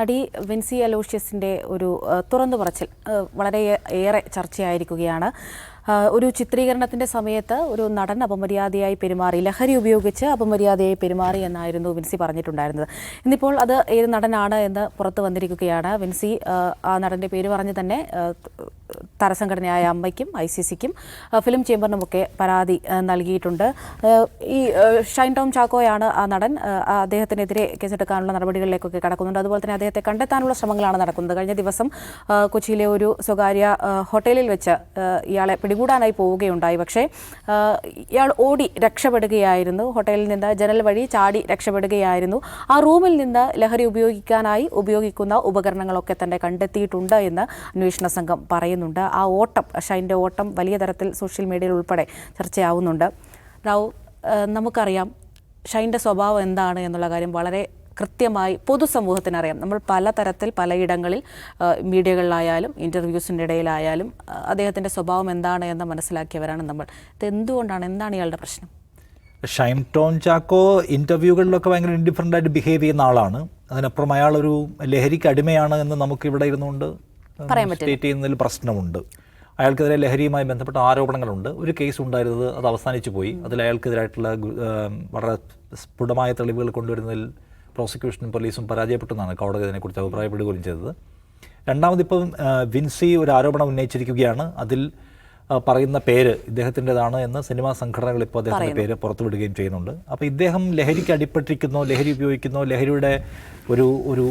നടി വിൻസി അലോഷ്യസിൻ്റെ ഒരു തുറന്നു പറച്ചിൽ വളരെ ഏറെ ചർച്ചയായിരിക്കുകയാണ്. ഒരു ചിത്രീകരണത്തിൻ്റെ സമയത്ത് ഒരു നടൻ അപമര്യാദയായി പെരുമാറി, ലഹരി ഉപയോഗിച്ച് അപമര്യാദയായി പെരുമാറി എന്നായിരുന്നു വിൻസി പറഞ്ഞിട്ടുണ്ടായിരുന്നത്. ഇന്നിപ്പോൾ അത് ഏത് നടനാണ് എന്ന് പുറത്തു വന്നിരിക്കുകയാണ്. വിൻസി ആ നടൻ്റെ പേര് പറഞ്ഞ് തന്നെ താരസംഘടനയായ അമ്മയ്ക്കും ICCക്കും ഫിലിം ചേംബറിനുമൊക്കെ പരാതി നൽകിയിട്ടുണ്ട്. ഈ ഷൈൻ ടോം ചാക്കോയാണ് ആ നടൻ. അദ്ദേഹത്തിനെതിരെ കേസെടുക്കാനുള്ള നടപടികളിലേക്കൊക്കെ കടക്കുന്നുണ്ട്. അതുപോലെ തന്നെ അദ്ദേഹത്തെ കണ്ടെത്താനുള്ള ശ്രമങ്ങളാണ് നടക്കുന്നത്. കഴിഞ്ഞ ദിവസം കൊച്ചിയിലെ ഒരു സ്വകാര്യ ഹോട്ടലിൽ വെച്ച് ഇയാളെ പിടികൂടാനായി പോവുകയുണ്ടായി. പക്ഷേ ഇയാൾ ഓടി രക്ഷപ്പെടുകയായിരുന്നു. ഹോട്ടലിൽ നിന്ന് ജനൽ വഴി ചാടി രക്ഷപ്പെടുകയായിരുന്നു. ആ റൂമിൽ നിന്ന് ലഹരി ഉപയോഗിക്കാനായി ഉപയോഗിക്കുന്ന ഉപകരണങ്ങളൊക്കെ തന്നെ കണ്ടെത്തിയിട്ടുണ്ട് എന്ന് അന്വേഷണ സംഘം പറയുന്നുണ്ട്. ആ ഓട്ടം, ഷൈൻ്റെ ഓട്ടം വലിയ തരത്തിൽ സോഷ്യൽ മീഡിയയിൽ ഉൾപ്പെടെ ചർച്ചയാവുന്നുണ്ട്. റാവു, നമുക്കറിയാം ഷൈൻ്റെ സ്വഭാവം എന്താണ് എന്നുള്ള കാര്യം വളരെ കൃത്യമായി പൊതുസമൂഹത്തിനറിയാം. നമ്മൾ പലതരത്തിൽ പലയിടങ്ങളിൽ മീഡിയകളിലായാലും ഇൻ്റർവ്യൂസിൻ്റെ ഇടയിലായാലും അദ്ദേഹത്തിൻ്റെ സ്വഭാവം എന്താണ് എന്ന് മനസ്സിലാക്കിയവരാണ് നമ്മൾ. എന്താണ് ഇയാളുടെ പ്രശ്നം? ഷൈൻ ടോം ചാക്കോ ഇൻ്റർവ്യൂകളിലൊക്കെ ഭയങ്കര ഇൻഡിഫറൻ്റ് ആയിട്ട് ബിഹേവ് ചെയ്യുന്ന ആളാണ്. അതിനപ്പുറം അയാളൊരു ലഹരിക്ക് അടിമയാണ് എന്ന് നമുക്ക് ഇവിടെ ഇരുന്നുകൊണ്ട് സ്റ്റേറ്റ് ചെയ്യുന്നതിൽ പ്രശ്നമുണ്ട്. അയാൾക്കെതിരെ ലഹരിയുമായി ബന്ധപ്പെട്ട ആരോപണങ്ങളുണ്ട്. ഒരു കേസ് ഉണ്ടായിരുന്നത് അത് അവസാനിച്ചു പോയി. അതിൽ അയാൾക്കെതിരായിട്ടുള്ള വളരെ സ്ഫുടമായ തെളിവുകൾ കൊണ്ടുവരുന്നതിൽ പ്രോസിക്യൂഷനും പോലീസും പരാജയപ്പെട്ടെന്നാണ് കോടതി അതിനെക്കുറിച്ച് അഭിപ്രായപ്പെടുകയും ചെയ്തത്. രണ്ടാമതിപ്പം വിൻസി ഒരു ആരോപണം ഉന്നയിച്ചിരിക്കുകയാണ്. അതിൽ പറയുന്ന പേര് ഇദ്ദേഹത്തിൻ്റെതാണ് എന്ന് സിനിമാ സംഘടനകൾ ഇപ്പോൾ അദ്ദേഹത്തിൻ്റെ പേര് പുറത്തുവിടുകയും ചെയ്യുന്നുണ്ട്. അപ്പോൾ ഇദ്ദേഹം ലഹരിക്ക് അടിപ്പെട്ടിരിക്കുന്നോ, ലഹരി ഉപയോഗിക്കുന്നോ, ലഹരിയുടെ ഒരു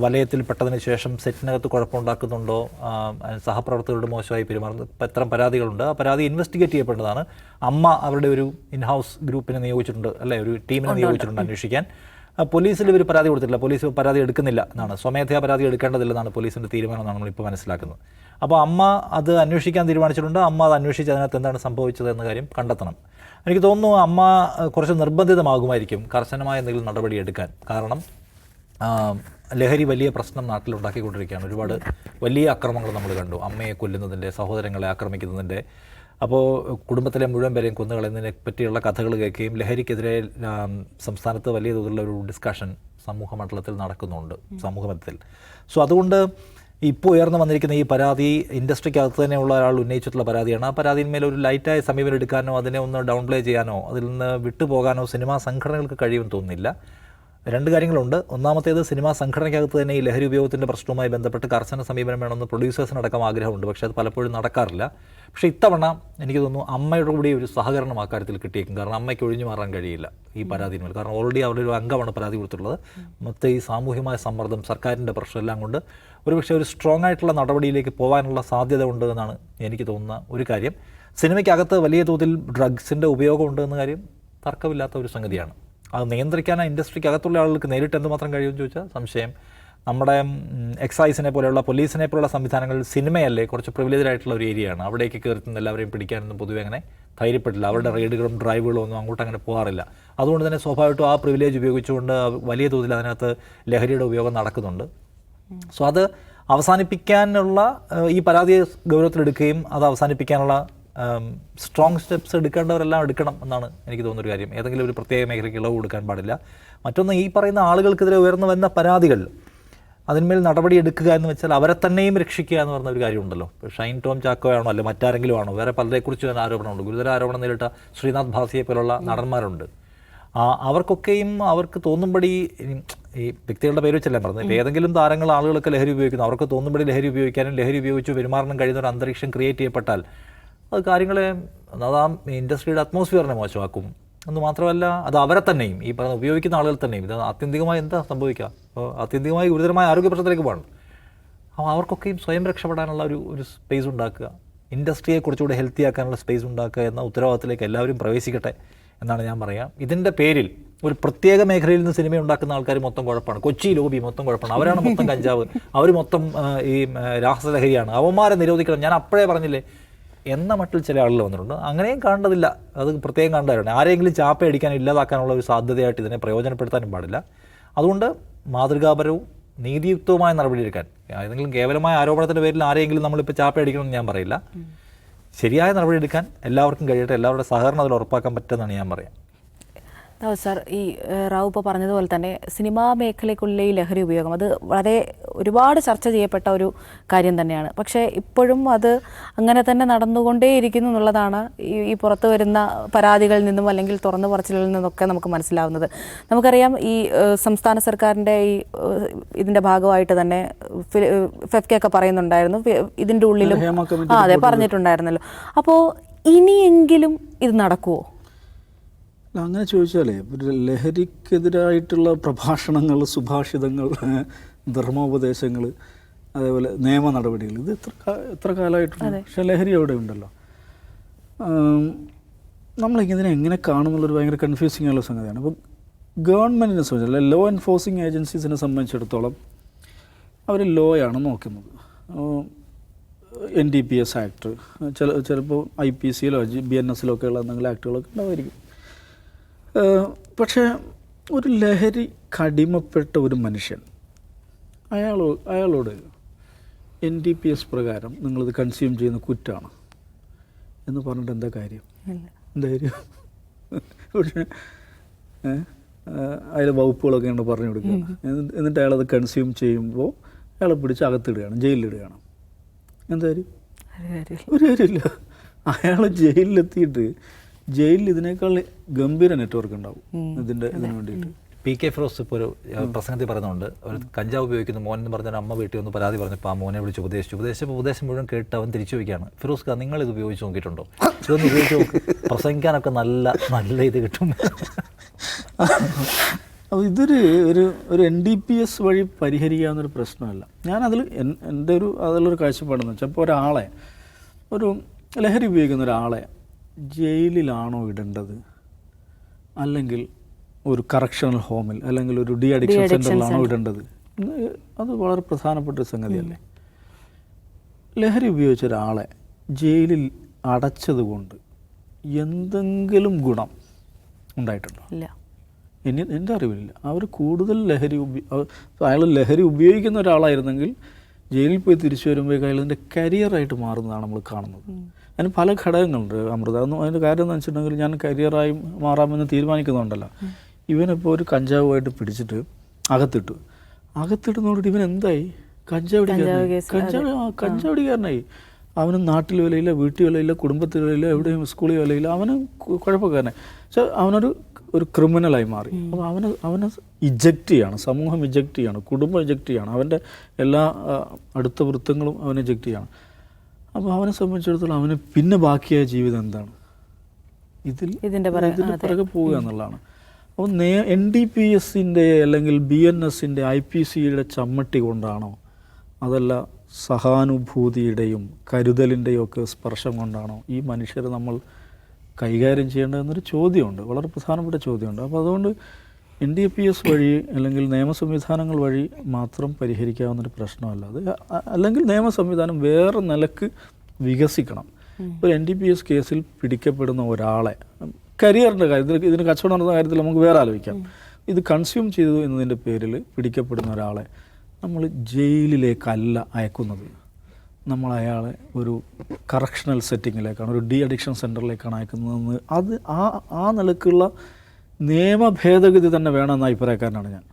വലയത്തിൽ പെട്ടതിന് ശേഷം സെറ്റിനകത്ത് കുഴപ്പമുണ്ടാക്കുന്നുണ്ടോ, സഹപ്രവർത്തകരുടെ മോശമായി പെരുമാറുന്നു, ഇത്തരം പരാതികളുണ്ട്. ആ പരാതി ഇൻവെസ്റ്റിഗേറ്റ് ചെയ്യപ്പെട്ടതാണ്. അമ്മ അവരുടെ ഒരു ഇൻഹൗസ് ഗ്രൂപ്പിനെ നിയോഗിച്ചിട്ടുണ്ട്, അല്ലേ, ഒരു ടീമിനെ നിയോഗിച്ചിട്ടുണ്ട് അന്വേഷിക്കാൻ. പോലീസിൽ ഇവർ പരാതി കൊടുത്തിട്ടില്ല. പോലീസ് പരാതി എടുക്കുന്നില്ല എന്നാണ്, സ്വമേധയാ പരാതി എടുക്കേണ്ടതില്ലെന്നാണ് പോലീസിൻ്റെ തീരുമാനം എന്നാണ് നമ്മളിപ്പോൾ മനസ്സിലാക്കുന്നത്. അപ്പോൾ അമ്മ അത് അന്വേഷിക്കാൻ തീരുമാനിച്ചിട്ടുണ്ട്. അമ്മ അത് അന്വേഷിച്ച് അതിനകത്ത് എന്താണ് സംഭവിച്ചത് എന്ന കാര്യം കണ്ടെത്തണം. എനിക്ക് തോന്നുന്നു അമ്മ കുറച്ച് നിർബന്ധിതമാകുമായിരിക്കും കർശനമായ എന്തെങ്കിലും നടപടി എടുക്കാൻ. കാരണം ലഹരി വലിയ പ്രശ്നം നാട്ടിലുണ്ടാക്കിക്കൊണ്ടിരിക്കുകയാണ്. ഒരുപാട് വലിയ അക്രമങ്ങൾ നമ്മൾ കണ്ടു. അമ്മയെ കൊല്ലുന്നതിൻ്റെ, സഹോദരങ്ങളെ ആക്രമിക്കുന്നതിൻ്റെ, അപ്പോൾ കുടുംബത്തിലെ മുഴുവൻ പേരെയും കൊന്നുകളയുന്നതിനെ പറ്റിയുള്ള കഥകൾ കേൾക്കുകയും ലഹരിക്കെതിരെ സംസ്ഥാനത്ത് വലിയ തോതിലുള്ള ഒരു ഡിസ്കഷൻ സമൂഹ മണ്ഡലത്തിൽ നടക്കുന്നുണ്ട്, സമൂഹമധ്യത്തിൽ. സോ അതുകൊണ്ട് ഇപ്പോൾ ഉയർന്നു വന്നിരിക്കുന്ന ഈ പരാതി ഇൻഡസ്ട്രിക്കകത്ത് തന്നെയുള്ള ഒരാൾ ഉന്നയിച്ചിട്ടുള്ള പരാതിയാണ്. ആ പരാതിന്മേൽ ഒരു ലൈറ്റായ സമീപനം എടുക്കാനോ അതിനെ ഒന്ന് ഡൗൺ പ്ലേ ചെയ്യാനോ അതിൽ നിന്ന് വിട്ടുപോകാനോ സിനിമാ സംഘടനകൾക്ക് കഴിയുമെന്ന് തോന്നുന്നില്ല. രണ്ട് കാര്യങ്ങളുണ്ട്. ഒന്നാമത്തേത്, സിനിമാ സംഘടനയ്ക്കകത്ത് തന്നെ ഈ ലഹരി ഉപയോഗത്തിൻ്റെ പ്രശ്നവുമായി ബന്ധപ്പെട്ട് കർശന സമീപനം വേണമെന്ന് പ്രൊഡ്യൂസേഴ്സിനടക്കം ആഗ്രഹമുണ്ട്. പക്ഷേ അത് പലപ്പോഴും നടക്കാറില്ല. പക്ഷേ ഇത്തവണ എനിക്ക് തോന്നുന്നു അമ്മയുടെ കൂടി ഒരു സഹകരണം ആ കാര്യത്തിൽ കിട്ടിയേക്കും. കാരണം അമ്മയ്ക്ക് ഒഴിഞ്ഞു മാറാൻ കഴിയില്ല ഈ പരാതിന്മേൽ. കാരണം ഓൾറെഡി അവരുടെ ഒരു അംഗമാണ് പരാതി കൊടുത്തിട്ടുള്ളത്. മൊത്തം ഈ സാമൂഹ്യമായ സമ്മർദ്ദം, സർക്കാരിൻ്റെ പ്രഷർ എല്ലാം കൊണ്ട് ഒരുപക്ഷെ ഒരു സ്ട്രോങ് ആയിട്ടുള്ള നടപടിയിലേക്ക് പോകാനുള്ള സാധ്യത ഉണ്ട് എന്നാണ് എനിക്ക് തോന്നുന്ന ഒരു കാര്യം. സിനിമയ്ക്കകത്ത് വലിയ തോതിൽ ഡ്രഗ്സിൻ്റെ ഉപയോഗമുണ്ട് എന്ന കാര്യം തർക്കമില്ലാത്ത ഒരു സംഗതിയാണ്. അത് നിയന്ത്രിക്കാൻ ഇൻഡസ്ട്രിക്ക് അകത്തുള്ള ആളുകൾക്ക് നേരിട്ട് എന്തുമാത്രം കഴിയുമെന്ന് ചോദിച്ചാൽ സംശയം. നമ്മുടെ എക്സൈസിനെ പോലെയുള്ള, പോലീസിനെ പോലുള്ള സംവിധാനങ്ങൾ സിനിമയല്ലേ, കുറച്ച് പ്രിവിലേജ്ഡ് ആയിട്ടുള്ള ഒരു ഏരിയയാണ്. അവിടേക്ക് കയറുന്ന എല്ലാവരെയും പിടിക്കാനൊന്നും പൊതുവെ അങ്ങനെ ധൈര്യപ്പെട്ടില്ല. അവരുടെ റെയ്ഡുകളും ഡ്രൈവുകളും ഒന്നും അങ്ങോട്ട് അങ്ങനെ പോകാറില്ല. അതുകൊണ്ട് തന്നെ സ്വാഭാവികമായിട്ടും ആ പ്രിവിലേജ് ഉപയോഗിച്ചുകൊണ്ട് വലിയ തോതിൽ അതിനകത്ത് ലഹരിയുടെ ഉപയോഗം നടക്കുന്നുണ്ട്. സോ അത് അവസാനിപ്പിക്കാനുള്ള, ഈ പരാതിയെ ഗൗരവത്തിലെടുക്കുകയും അത് അവസാനിപ്പിക്കാനുള്ള സ്ട്രോങ് സ്റ്റെപ്സ് എടുക്കേണ്ടവരെല്ലാം എടുക്കണം എന്നാണ് എനിക്ക് തോന്നുന്നൊരു കാര്യം. ഏതെങ്കിലും ഒരു പ്രത്യേക മേഖലയ്ക്ക് ഇളവ് കൊടുക്കാൻ പാടില്ല. മറ്റൊന്ന്, ഈ പറയുന്ന ആളുകൾക്കെതിരെ ഉയർന്നു വരുന്ന പരാതികൾ അതിന്മേൽ നടപടി എടുക്കുക എന്ന് വെച്ചാൽ അവരെ തന്നെയും രക്ഷിക്കുക എന്ന് പറഞ്ഞ ഒരു കാര്യമുണ്ടല്ലോ. ഇപ്പോൾ ഷൈൻ ടോം ചാക്കോയാണോ, അല്ലെ മറ്റാരെങ്കിലും ആണോ, വേറെ പലരെക്കുറിച്ച് തന്നെ ആരോപണമുണ്ട്. ഗുരുതര ആരോപണം നേരിട്ട ശ്രീനാഥ് ഭാസിയെ പോലുള്ള നടന്മാരുണ്ട്. അവർക്കൊക്കെയും അവർക്ക് തോന്നുമ്പടി, ഈ വ്യക്തികളുടെ പേര് വെച്ചല്ലേ പറഞ്ഞത്, ഇപ്പോൾ ഏതെങ്കിലും താരങ്ങൾ, ആളുകളൊക്കെ ലഹരി ഉപയോഗിക്കുന്നു, അവർക്ക് തോന്നുമ്പടി ലഹരി ഉപയോഗിക്കാനും ലഹരി ഉപയോഗിച്ച് പെരുമാറാനും കഴിയുന്ന ഒരു അന്തരീക്ഷം ക്രിയേറ്റ് ചെയ്യപ്പെട്ടാൽ അത് കാര്യങ്ങളെ, അത് ആ ഇൻഡസ്ട്രിയുടെ അറ്റ്മോസ്ഫിയറിനെ മോശമാക്കും. എന്ന് മാത്രമല്ല, അത് അവരെ തന്നെയും, ഈ പറയുന്ന ഉപയോഗിക്കുന്ന ആളുകൾ തന്നെയും, ഇത് ആത്യന്തികമായി എന്താ സംഭവിക്കുക, അപ്പോൾ ആത്യന്തികമായി ഗുരുതരമായ ആരോഗ്യ പ്രശ്നത്തിലേക്ക് പോകണം. അപ്പോൾ അവർക്കൊക്കെയും സ്വയം രക്ഷപ്പെടാനുള്ള ഒരു സ്പേസ് ഉണ്ടാക്കുക, ഇൻഡസ്ട്രിയെ കുറച്ചുകൂടി ഹെൽത്തി ആക്കാനുള്ള സ്പേസ് ഉണ്ടാക്കുക എന്ന ഉത്തരവാദിത്തത്തിലേക്ക് എല്ലാവരും പ്രവേശിക്കട്ടെ എന്നാണ് ഞാൻ പറയുക. ഇതിൻ്റെ പേരിൽ ഒരു പ്രത്യേക മേഖലയിൽ നിന്ന് സിനിമ ഉണ്ടാക്കുന്ന ആൾക്കാർ മൊത്തം കുഴപ്പമാണ്. കൊച്ചി ലോബി മൊത്തം കുഴപ്പമാണ്. അവരാണ് മൊത്തം കഞ്ചാവ്, അവർ മൊത്തം ഈ രാസലഹരിയാണ്, അവന്മാരെ നിരോധിക്കണം. ഞാൻ അപ്പോഴേ പറഞ്ഞില്ലേ എന്ന മട്ടിൽ ചില ആളുകൾ വന്നിട്ടുണ്ട്. അങ്ങനെയും കാണേണ്ടതില്ല, അത് പ്രത്യേകം കാണേണ്ടതാണ്. ആരെങ്കിലും ചാപ്പ അടിക്കാനും ഇല്ലാതാക്കാനുള്ള ഒരു സാധ്യതയായിട്ട് ഇതിനെ പ്രയോജനപ്പെടുത്താനും പാടില്ല. അതുകൊണ്ട് മാതൃകാപരവും നീതിയുക്തവുമായ നടപടിയെടുക്കാൻ, ഏതെങ്കിലും കേവലമായ ആരോപണത്തിൻ്റെ പേരിൽ ആരെങ്കിലും നമ്മളിപ്പോൾ ചാപ്പ അടിക്കണമെന്ന് ഞാൻ പറയില്ല. ശരിയായ നടപടിയെടുക്കാൻ എല്ലാവർക്കും കഴിയട്ടെ. എല്ലാവരുടെ സഹകരണം അതിൽ ഉറപ്പാക്കാൻ പറ്റുമെന്നാണ് ഞാൻ പറയാം. സാർ, ഈ റാവു ഇപ്പോൾ പറഞ്ഞതുപോലെ തന്നെ സിനിമാ മേഖലയ്ക്കുള്ളിലെ ഈ ലഹരി ഉപയോഗം അത് വളരെ ഒരുപാട് ചർച്ച ചെയ്യപ്പെട്ട ഒരു കാര്യം തന്നെയാണ്. പക്ഷേ ഇപ്പോഴും അത് അങ്ങനെ തന്നെ നടന്നുകൊണ്ടേയിരിക്കുന്നു എന്നുള്ളതാണ് ഈ പുറത്തു വരുന്ന പരാതികളിൽ നിന്നും അല്ലെങ്കിൽ തുറന്നു പറച്ചിലുകളിൽ നിന്നൊക്കെ നമുക്ക് മനസ്സിലാവുന്നത്. നമുക്കറിയാം ഈ സംസ്ഥാന സർക്കാരിൻ്റെ ഇതിൻ്റെ ഭാഗമായിട്ട് തന്നെ ഫെഫ്കെ ഒക്കെ പറയുന്നുണ്ടായിരുന്നു, ഇതിൻ്റെ ഉള്ളിലും അതെ പറഞ്ഞിട്ടുണ്ടായിരുന്നല്ലോ. അപ്പോൾ ഇനിയെങ്കിലും ഇത് നടക്കുമോ? അങ്ങനെ ചോദിച്ചാലേ ലഹരിക്കെതിരായിട്ടുള്ള പ്രഭാഷണങ്ങൾ, സുഭാഷിതങ്ങൾ, ധർമ്മോപദേശങ്ങൾ, അതേപോലെ നിയമ നടപടികൾ, ഇത് എത്ര കാലമായിട്ടുണ്ട്. പക്ഷെ ലഹരി അവിടെ ഉണ്ടല്ലോ. നമ്മളിതിനെ എങ്ങനെ കാണുന്നുള്ളൊരു ഭയങ്കര കൺഫ്യൂസിങ് ആയുള്ള സംഗതിയാണ്. അപ്പം ഗവൺമെൻറ്റിനെ സംബന്ധിച്ചിടത്തോളം, ലോ എൻഫോഴ്സിങ് ഏജൻസീസിനെ സംബന്ധിച്ചിടത്തോളം അവർ ലോയാണ് നോക്കുന്നത്. NDPS ആക്ട്, ചിലപ്പോൾ IPCയിലോ BNS ഒക്കെയുള്ള എന്തെങ്കിലും ആക്ടുകളൊക്കെ ഉണ്ടാവുമായിരിക്കും. പക്ഷേ ഒരു ലഹരി കടിമപ്പെട്ട ഒരു മനുഷ്യൻ, അയാളോട് NDPS പ്രകാരം നിങ്ങളിത് കൺസ്യൂം ചെയ്യുന്ന കുറ്റമാണ് എന്ന് പറഞ്ഞിട്ട് എന്താ കാര്യം? പക്ഷേ അതിൽ വകുപ്പുകളൊക്കെ ഉണ്ട് പറഞ്ഞു കൊടുക്കുക. എന്നിട്ട് അയാളത് കൺസ്യൂം ചെയ്യുമ്പോൾ അയാളെ പിടിച്ച് അകത്തിടുകയാണ്, ജയിലിലിടുകയാണ്. എന്താ കാര്യം? ഒരു കാര്യമില്ല. അയാൾ ജയിലിലെത്തിയിട്ട് ജയിലിൽ ഇതിനേക്കാൾ ഗംഭീര നെറ്റ്വർക്ക് ഉണ്ടാവും ഇതിന് വേണ്ടിയിട്ട്. PK ഫിറോസ് ഇപ്പോൾ ഒരു പ്രസംഗത്തിൽ പറയുന്നുണ്ട്, ഒരു കഞ്ചാവ് ഉപയോഗിക്കുന്ന മോൻ എന്ന് പറഞ്ഞാൽ അമ്മ വീട്ടിൽ ഒന്ന് പരാതി പറഞ്ഞപ്പോൾ ആ മോനെ വിളിച്ച് ഉപദേശിച്ചപ്പോൾ ഉപദേശം മുഴുവൻ കേട്ട് അവൻ തിരിച്ചു വയ്ക്കുകയാണ്. ഫിറോസ് ഖാൻ, നിങ്ങൾ ഇത് ഉപയോഗിച്ച് നോക്കിയിട്ടുണ്ടോ? ഇതൊന്ന് ഉപയോഗിച്ച് നോക്ക്, പ്രസംഗിക്കാനൊക്കെ നല്ല ഇത് കിട്ടും. അപ്പോൾ ഇതൊരു NDPS വഴി പരിഹരിക്കാവുന്നൊരു പ്രശ്നമല്ല. അതിലൊരു കാഴ്ചപ്പാടെന്ന് വെച്ചാൽ, ഇപ്പോൾ ഒരു ലഹരി ഉപയോഗിക്കുന്ന ഒരാളെ ജയിലിലാണോ ഇടേണ്ടത്, അല്ലെങ്കിൽ ഒരു കറക്ഷണൽ ഹോമിൽ അല്ലെങ്കിൽ ഒരു ഡി അഡിക്ഷൻ സെൻ്ററിലാണോ ഇടേണ്ടത്? അത് വളരെ പ്രധാനപ്പെട്ട ഒരു സംഗതിയല്ലേ. ലഹരി ഉപയോഗിച്ച ഒരാളെ ജയിലിൽ അടച്ചതുകൊണ്ട് എന്തെങ്കിലും ഗുണം ഉണ്ടായിട്ടുണ്ടോ? എൻ്റെ അറിവില്ല. അവർ കൂടുതൽ അയാൾ ലഹരി ഉപയോഗിക്കുന്ന ഒരാളായിരുന്നെങ്കിൽ ജയിലിൽ പോയി തിരിച്ചു വരുമ്പോഴേക്കും അയാളതിൻ്റെ കരിയറായിട്ട് മാറുന്നതാണ് നമ്മൾ കാണുന്നത്. അതിന് പല ഘടകങ്ങളുണ്ട് അമൃത. അതിൻ്റെ കാര്യം എന്ന് വെച്ചിട്ടുണ്ടെങ്കിൽ, ഞാൻ കരിയറായി മാറാമെന്ന് തീരുമാനിക്കുന്നുണ്ടല്ലോ. ഇവനിപ്പോൾ ഒരു കഞ്ചാവുമായിട്ട് പിടിച്ചിട്ട് അകത്തിടുന്നതോടുകൂടി ഇവൻ എന്തായി? കഞ്ചാവടിക്കാരനായി. അവന് നാട്ടിൽ വിലയില്ല, വീട്ടിൽ വിലയില്ല, കുടുംബത്തിൽ വിലയില്ല, എവിടെയും സ്കൂളിൽ വിലയില്ല. അവന് കുഴപ്പക്കാരനായി. പക്ഷെ അവനൊരു ക്രിമിനലായി മാറി. അപ്പോൾ അവനെ ഇജക്റ്റ് ചെയ്യാണ്, സമൂഹം ഇജക്റ്റ് ചെയ്യാണ്, കുടുംബം ഇജക്റ്റ് ചെയ്യാണ്, അവൻ്റെ എല്ലാ അടുത്ത വൃത്തങ്ങളും അവനെ ഇജക്റ്റ് ചെയ്യാണ്. അപ്പോൾ അവനെ സംബന്ധിച്ചിടത്തോളം അവന് പിന്നെ ബാക്കിയായ ജീവിതം എന്താണ്? ഇതിൻ്റെ പിറകെ പോവുക എന്നുള്ളതാണ്. അപ്പോൾ NDPSൻ്റെ അല്ലെങ്കിൽ BNSൻ്റെ IPCയുടെ ചമ്മട്ടി കൊണ്ടാണോ, അതല്ല സഹാനുഭൂതിയുടെയും കരുതലിൻ്റെയും ഒക്കെ സ്പർശം കൊണ്ടാണോ ഈ മനുഷ്യരെ നമ്മൾ കൈകാര്യം ചെയ്യേണ്ടതെന്നൊരു ചോദ്യമുണ്ട്, വളരെ പ്രധാനപ്പെട്ട ചോദ്യമുണ്ട്. അപ്പോൾ അതുകൊണ്ട് NDPS വഴി അല്ലെങ്കിൽ നിയമ സംവിധാനങ്ങൾ വഴി മാത്രം പരിഹരിക്കാവുന്നൊരു പ്രശ്നമല്ല അത്. അല്ലെങ്കിൽ നിയമ സംവിധാനം വേറെ നിലക്ക് വികസിക്കണം. ഒരു NDPS കേസിൽ പിടിക്കപ്പെടുന്ന ഒരാളെ കരിയറിൻ്റെ കാര്യത്തിൽ, ഇതിന് കച്ചവടം നടന്ന കാര്യത്തിൽ നമുക്ക് വേറെ ആലോചിക്കാം. ഇത് കൺസ്യൂം ചെയ്തു എന്നതിൻ്റെ പേരിൽ പിടിക്കപ്പെടുന്ന ഒരാളെ നമ്മൾ ജയിലിലേക്കല്ല അയക്കുന്നത്. നമ്മൾ അയാളെ ഒരു കറക്ഷണൽ സെറ്റിങ്ങിലേക്കാണ്, ഒരു ഡി അഡിക്ഷൻ സെൻറ്ററിലേക്കാണ് അയക്കുന്നതെന്ന് ആ നിലക്കുള്ള നിയമ ഭേദഗതി തന്നെ വേണമെന്ന അഭിപ്രായക്കാരനാണ് ഞാൻ.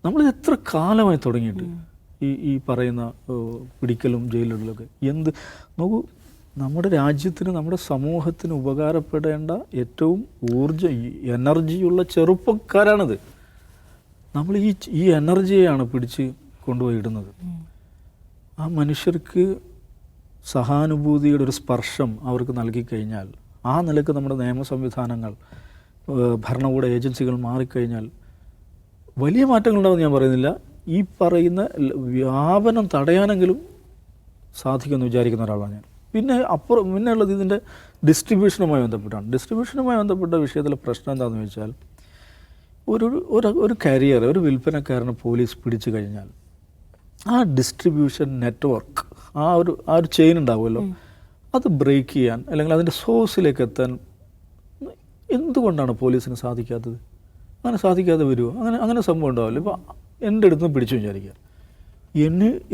നമ്മളിത് എത്ര കാലമായി തുടങ്ങിയിട്ട് ഈ പറയുന്ന പിടിക്കലും ജയിലിടലൊക്കെ. നോക്കൂ, നമ്മുടെ രാജ്യത്തിന്, നമ്മുടെ സമൂഹത്തിന് ഉപകാരപ്പെടേണ്ട ഏറ്റവും എനർജിയുള്ള ചെറുപ്പക്കാരാണിത്. നമ്മൾ ഈ എനർജിയെയാണ് പിടിച്ച് കൊണ്ടുപോയി ഇടുന്നത്. ആ മനുഷ്യർക്ക് സഹാനുഭൂതിയുടെ ഒരു സ്പർശം അവർക്ക് നൽകിക്കഴിഞ്ഞാൽ, ആ നിലക്ക് നമ്മുടെ നിയമ സംവിധാനങ്ങൾ, ഭരണകൂട ഏജൻസികൾ മാറിക്കഴിഞ്ഞാൽ വലിയ മാറ്റങ്ങളുണ്ടാകുമെന്ന് ഞാൻ പറയുന്നില്ല. ഈ പറയുന്ന വ്യാപനം തടയാനെങ്കിലും സാധിക്കുമെന്ന് വിചാരിക്കുന്ന ഒരാളാണ് ഞാൻ. പിന്നെ ഉള്ളത് ഇതിൻ്റെ ഡിസ്ട്രിബ്യൂഷനുമായി ബന്ധപ്പെട്ടാണ്. ഡിസ്ട്രിബ്യൂഷനുമായി ബന്ധപ്പെട്ട വിഷയത്തിലെ പ്രശ്നം എന്താണെന്ന് വെച്ചാൽ, ഒരു കരിയർ, ഒരു വിൽപ്പനക്കാരനെ പോലീസ് പിടിച്ചു കഴിഞ്ഞാൽ ആ ഡിസ്ട്രിബ്യൂഷൻ നെറ്റ്വർക്ക്, ആ ഒരു ചെയിൻ ഉണ്ടാവുമല്ലോ, അത് ബ്രേക്ക് ചെയ്യാൻ അല്ലെങ്കിൽ അതിൻ്റെ സോഴ്സിലേക്ക് എത്താൻ എന്തുകൊണ്ടാണ് പോലീസിന് സാധിക്കാത്തത്? അങ്ങനെ സാധിക്കാതെ വരുമോ? അങ്ങനെ സംഭവം ഉണ്ടാവില്ല. ഇപ്പോൾ എൻ്റെ അടുത്ത് നിന്ന് പിടിച്ചു വിചാരിക്കുക,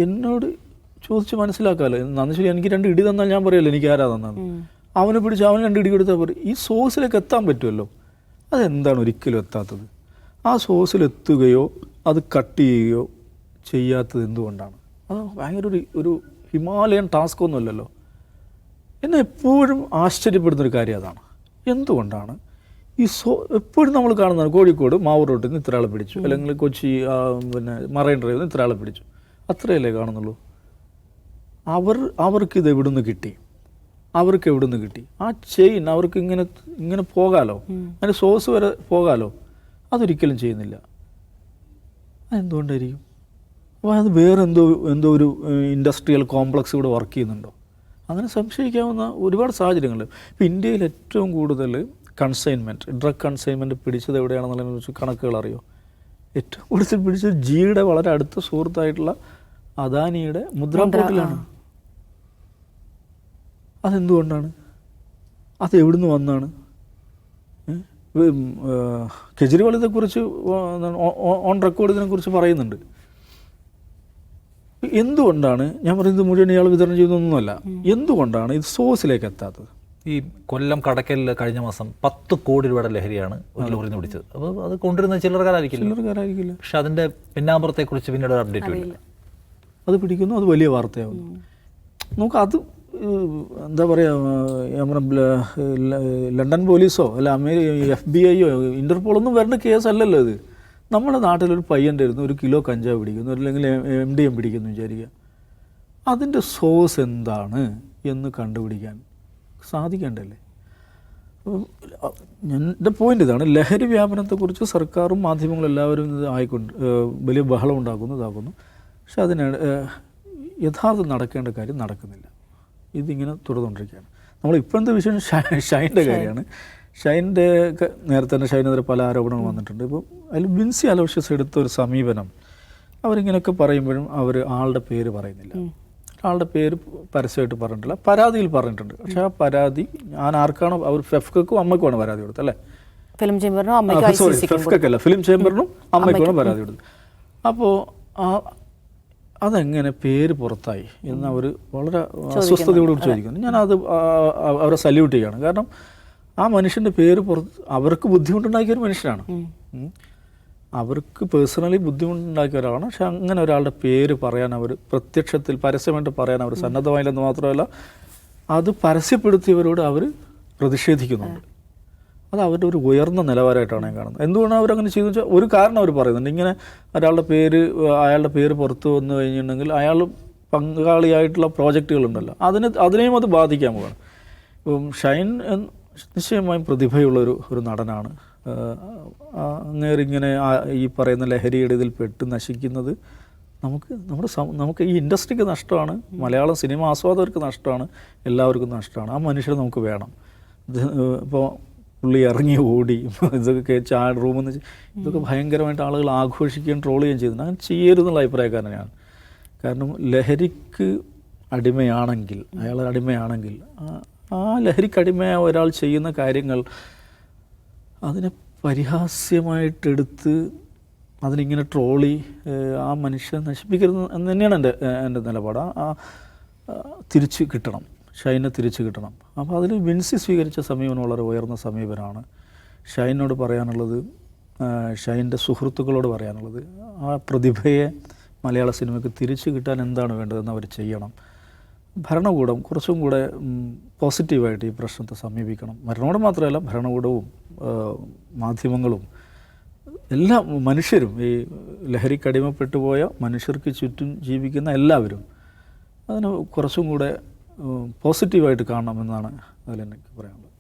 എന്നോട് ചോദിച്ച് മനസ്സിലാക്കാമല്ലോ. നന്ദി ശരി, എനിക്ക് 2 ഇടി തന്നാൽ ഞാൻ പറയുമല്ലോ എനിക്ക് ആരാ തന്നത്. അവനെ പിടിച്ച് അവന് 2 ഇടി കൊടുത്താൽ പറയും. ഈ സോഴ്സിലേക്ക് എത്താൻ പറ്റുമല്ലോ. അതെന്താണ് ഒരിക്കലും എത്താത്തത്? ആ സോസിലെത്തുകയോ അത് കട്ട് ചെയ്യുകയോ ചെയ്യാത്തത് എന്തുകൊണ്ടാണ്? അത് ഭയങ്കര ഒരു ഹിമാലയൻ ടാസ്ക് ഒന്നുമല്ലല്ലോ. എന്നെ എപ്പോഴും ആശ്ചര്യപ്പെടുന്നൊരു കാര്യം അതാണ്. എന്തുകൊണ്ടാണ് ഈ എപ്പോഴും നമ്മൾ കാണുന്നതാണ്, കോഴിക്കോട് മാവൂർ റോട്ടിൽ നിന്ന് ഇത്ര ആളെ പിടിച്ചു, അല്ലെങ്കിൽ കൊച്ചി പിന്നെ മറൈൻ ഡ്രൈവിൽ നിന്ന് ഇത്ര ആളെ പിടിച്ചു, അത്രയല്ലേ കാണുന്നുള്ളൂ. അവർക്കിത് എവിടുന്ന് കിട്ടി? അവർക്ക് എവിടുന്ന് കിട്ടി? ആ ചെയിൻ അവർക്ക് ഇങ്ങനെ പോകാലോ, അതിൻ്റെ സോഴ്സ് വരെ പോകാലോ, അതൊരിക്കലും ചെയ്യുന്നില്ല. അതെന്തുകൊണ്ടായിരിക്കും? അപ്പോൾ അത് വേറെ എന്തോ ഒരു ഇൻഡസ്ട്രിയൽ കോംപ്ലക്സ് ഇവിടെ വർക്ക് ചെയ്യുന്നുണ്ടോ? അങ്ങനെ സംശയിക്കാവുന്ന ഒരുപാട് സാഹചര്യങ്ങളുണ്ട്. ഇപ്പോൾ ഇന്ത്യയിൽ ഏറ്റവും കൂടുതൽ ഡ്രഗ് കൺസൈൻമെൻറ്റ് പിടിച്ചത് എവിടെയാണെന്നുള്ളതിനെ കുറിച്ച് കണക്കുകൾ അറിയോ? ഏറ്റവും കൂടുതൽ പിടിച്ചത് ജിയുടെ വളരെ അടുത്ത സുഹൃത്തായിട്ടുള്ള അദാനിയുടെ മുദ്ര പോർട്ടിലാണ്. അതെന്തുകൊണ്ടാണ്? അത് എവിടുന്ന് വന്നാണ്? കെജ്രിവാൾ ഇതേക്കുറിച്ച് ഓൺ റെക്കോർഡ് ഇതിനെക്കുറിച്ച് പറയുന്നുണ്ട്. എന്തുകൊണ്ടാണ്, ഞാൻ പറയുന്നത് മുഴുവൻ ഇയാൾ വിതരണം ചെയ്യുന്നൊന്നുമല്ല, എന്തുകൊണ്ടാണ് ഇത് സോഴ്സിലേക്ക് എത്താത്തത്? ഈ കൊല്ലം കടക്കലിൽ കഴിഞ്ഞ മാസം 10 കോടി രൂപയുടെ ലഹരിയാണ് ഒരു ലോറിയിൽ നിന്ന് പിടിച്ചത്. അപ്പോൾ അത് കൊണ്ടുവരുന്ന ചില്ലറക്കാരായിരിക്കില്ല. പക്ഷെ അതിൻ്റെ പിന്നാമ്പുറത്തെക്കുറിച്ച് പിന്നീട് ഒരു അപ്ഡേറ്റ് ഇല്ല. അത് പിടിക്കുന്നു, അത് വലിയ വാർത്തയാവുന്നു. നമുക്ക് അത് എന്താ പറയുക, നമ്മുടെ ലണ്ടൻ പോലീസോ അല്ല FBI ഇന്റർപോളൊന്നും വരേണ്ട കേസല്ലല്ലോ ഇത്. നമ്മുടെ നാട്ടിലൊരു പയ്യൻ്റെ ഇരുന്ന് 1 കിലോ കഞ്ചാവ് പിടിക്കുന്നു, അല്ലെങ്കിൽ MDM പിടിക്കുന്നു വിചാരിക്കുക. അതിൻ്റെ സോഴ്സ് എന്താണ് എന്ന് കണ്ടുപിടിക്കാൻ സാധിക്കേണ്ടല്ലേ? എൻ്റെ പോയിൻ്റ് ഇതാണ്, ലഹരി വ്യാപനത്തെക്കുറിച്ച് സർക്കാരും മാധ്യമങ്ങളും എല്ലാവരും ഇത് വലിയ ബഹളം ഇതാക്കുന്നു. പക്ഷെ അതിന് യഥാർത്ഥം നടക്കേണ്ട കാര്യം നടക്കുന്നില്ല. ഇതിങ്ങനെ തുടർന്നുകൊണ്ടിരിക്കുകയാണ്. നമ്മളിപ്പോഴത്തെ വിഷയം ഷൈൻ്റെ കാര്യമാണ്. ഷൈൻ്റെ നേരത്തെ തന്നെ ഷൈനെതിരെ പല ആരോപണങ്ങൾ വന്നിട്ടുണ്ട്. ഇപ്പോൾ അതിൽ വിൻസി അലോഷ്യസ് എടുത്ത ഒരു സമീപനം, അവരിങ്ങനെയൊക്കെ പറയുമ്പോഴും അവർ ആളുടെ പേര് പറയുന്നില്ല. ആളുടെ പേര് പരസ്യമായിട്ട് പറഞ്ഞിട്ടില്ല, പരാതിയിൽ പറഞ്ഞിട്ടുണ്ട്. പക്ഷേ ആ പരാതി ഞാൻ ആർക്കാണോ, അവർ ഫെഫ്കക്കും അമ്മയ്ക്കുമാണ് പരാതി കൊടുത്തത് അല്ലേ? ഫിലിം ചേംബറിനും ഫെഫ്കക്കല്ല, ഫിലിം ചേംബറിനും അമ്മയ്ക്കുമാണ് പരാതി കൊടുത്തത്. അപ്പോൾ അതെങ്ങനെ പേര് പുറത്തായി എന്ന് അവർ വളരെ അസ്വസ്ഥതയോട് ചോദിക്കുന്നു. ഞാനത് അവരെ സല്യൂട്ട് ചെയ്യുകയാണ്. കാരണം ആ മനുഷ്യൻ്റെ പേര് അവർക്ക് ബുദ്ധിമുട്ടുണ്ടാക്കിയ ഒരു മനുഷ്യനാണ്, അവർക്ക് പേഴ്സണലി ബുദ്ധിമുട്ടുണ്ടാക്കിയ ഒരാളാണ്. പക്ഷെ അങ്ങനെ ഒരാളുടെ പേര് പറയാൻ അവർ പ്രത്യക്ഷത്തിൽ പരസ്യമായിട്ട് പറയാൻ അവർ സന്നദ്ധമായില്ലെന്ന് മാത്രമല്ല, അത് പരസ്യപ്പെടുത്തിയവരോട് അവർ പ്രതിഷേധിക്കുന്നുണ്ട്. അത് അവരുടെ ഒരു ഉയർന്ന നിലവാരമായിട്ടാണ് ഞാൻ കാണുന്നത്. എന്തുകൊണ്ടാണ് അവരങ്ങനെ ചെയ്തു വെച്ചാൽ ഒരു കാരണം അവർ പറയുന്നുണ്ട്. ഇങ്ങനെ അയാളുടെ പേര് പുറത്തു വന്നു കഴിഞ്ഞിട്ടുണ്ടെങ്കിൽ അയാൾ പങ്കാളിയായിട്ടുള്ള പ്രോജക്റ്റുകളുണ്ടല്ലോ, അതിനെയും അത് ബാധിക്കാൻ പോവാണ്. ഇപ്പം ഷൈൻ നിശ്ചയമായും പ്രതിഭയുള്ളൊരു നടനാണ്. അങ്ങേരിങ്ങനെ ഈ പറയുന്ന ലഹരിയുടെ ഇതിൽ പെട്ട് നശിക്കുന്നത് നമുക്ക് ഈ ഇൻഡസ്ട്രിക്ക് നഷ്ടമാണ്, മലയാളം സിനിമ ആസ്വാദകർക്ക് നഷ്ടമാണ്, എല്ലാവർക്കും നഷ്ടമാണ്. ആ മനുഷ്യരെ നമുക്ക് വേണം. ഇപ്പോൾ പുള്ളി ഇറങ്ങി ഓടി ഇതൊക്കെ റൂമിൽ നിന്ന് ഇതൊക്കെ ഭയങ്കരമായിട്ട് ആളുകൾ ആഘോഷിക്കുകയും ട്രോൾ ചെയ്യുകയും ചെയ്യുന്നുണ്ട്. അങ്ങനെ ചെയ്യരുതെന്നുള്ള അഭിപ്രായക്കാരനാണ്. കാരണം ലഹരിക്ക് അടിമയാണെങ്കിൽ, ആ ലഹരിക്ക് അടിമയായ ഒരാൾ ചെയ്യുന്ന കാര്യങ്ങൾ അതിനെ പരിഹാസ്യമായിട്ടെടുത്ത് അതിനിങ്ങനെ ട്രോളി ആ മനുഷ്യനെ നശിപ്പിക്കരുത് എന്ന് തന്നെയാണ് എൻ്റെ നിലപാട്. തിരിച്ച് കിട്ടണം, ഷൈനെ തിരിച്ച് കിട്ടണം. അപ്പോൾ അതിൽ വിൻസി സ്വീകരിച്ച സമീപനം വളരെ ഉയർന്ന സമീപനമാണ്. ഷൈനോട് പറയാനുള്ളത്, ഷൈൻ്റെ സുഹൃത്തുക്കളോട് പറയാനുള്ളത്, ആ പ്രതിഭയെ മലയാള സിനിമയ്ക്ക് തിരിച്ചു കിട്ടാൻ എന്താണ് വേണ്ടതെന്ന് അവർ ചെയ്യണം. ഭരണകൂടം കുറച്ചും കൂടെ പോസിറ്റീവായിട്ട് ഈ പ്രശ്നത്തെ സമീപിക്കണം. ഭരണകൂടം മാത്രമല്ല, ഭരണകൂടവും മാധ്യമങ്ങളും എല്ലാ മനുഷ്യരും, ഈ ലഹരിക്കടിമപ്പെട്ടു പോയ മനുഷ്യർക്ക് ചുറ്റും ജീവിക്കുന്ന എല്ലാവരും അതിന് കുറച്ചും കൂടെ പോസിറ്റീവായിട്ട് കാണണമെന്നാണ് അതിലെനിക്ക് പറയാനുള്ളത്.